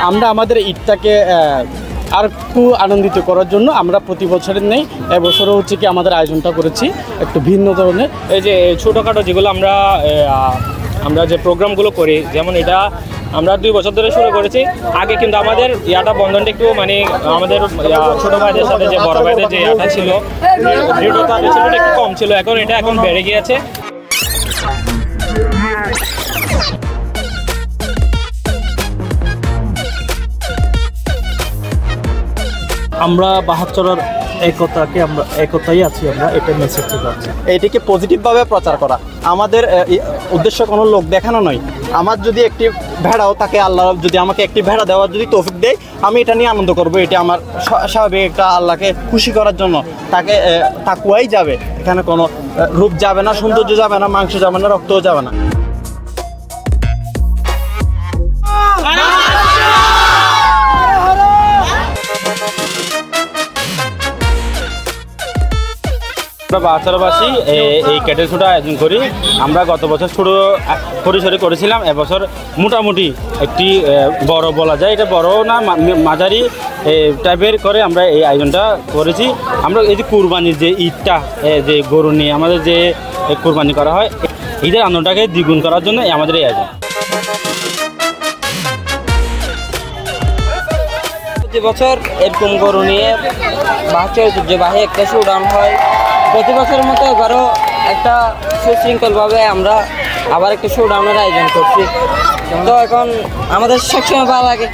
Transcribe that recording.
আমরা আমাদের ঈদটাকে আর একটু আনন্দিত করার জন্য আমরা প্রতি বছরের নেই এবছরও হচ্ছে কি আমাদের আয়োজনটা করেছি একটু ভিন্ন ধরনের। এই যে ছোটোখাটো যেগুলো আমরা যে প্রোগ্রামগুলো করি, যেমন এটা আমরা 2 বছর ধরে শুরু করেছি। আগে কিন্তু আমাদের বন্ধনটা একটু মানে আমাদের ছোটো ভাইদের সাথে যে বড় ভাইদের যে ছিল দৃঢ়তা ছিল একটু কম ছিল, এখন বেড়ে গিয়েছে। আমরা 72 একতাকে আমরা একতাই আছি, আমরা এটা মেসেজ দিচ্ছি। এইটিকে পজিটিভভাবে প্রচার করা আমাদের উদ্দেশ্য, কোনো লোক দেখানো নয়। আমার যদি একটি ভেড়াও তাকে আল্লাহ যদি আমাকে একটি ভেড়া দেওয়ার যদি তৌফিক দেয়, আমি এটা নিয়ে আনন্দ করবো। এটা আমার স্বাভাবিক একটা আল্লাহকে খুশি করার জন্য তাকে তাকুয়াই যাবে। এখানে কোনো রূপ যাবে না, সৌন্দর্য যাবে না, মাংস যাবে না, রক্তও যাবে না। আমরা বাচ্চারাবাসী এই ক্যাটেল শোটা আয়োজন করি। আমরা গত বছর ছোটো পরিসরে করেছিলাম, এবছর মোটামুটি একটি বড় বলা যায়, এটা বড় না মাঝারি টাইপের করে আমরা এই আয়োজনটা করেছি। আমরা এই যে কুরবানির যে ঈদটা, যে গরু নিয়ে আমাদের যে কুরবানি করা হয়, ঈদের আনন্দটাকে দ্বিগুণ করার জন্য আমাদের এই আয়োজন। প্রতি বছর এরকম গরু নিয়ে বাচ্চা ঐতিহ্যবাহী একটা শোডাউন হয়। প্রতি বছরের মতো এবারও একটা সুশৃঙ্খলভাবে আমরা আবার একটা শোডাউনের আয়োজন করছি। তো এখন আমাদের সবসময় ভালো লাগে।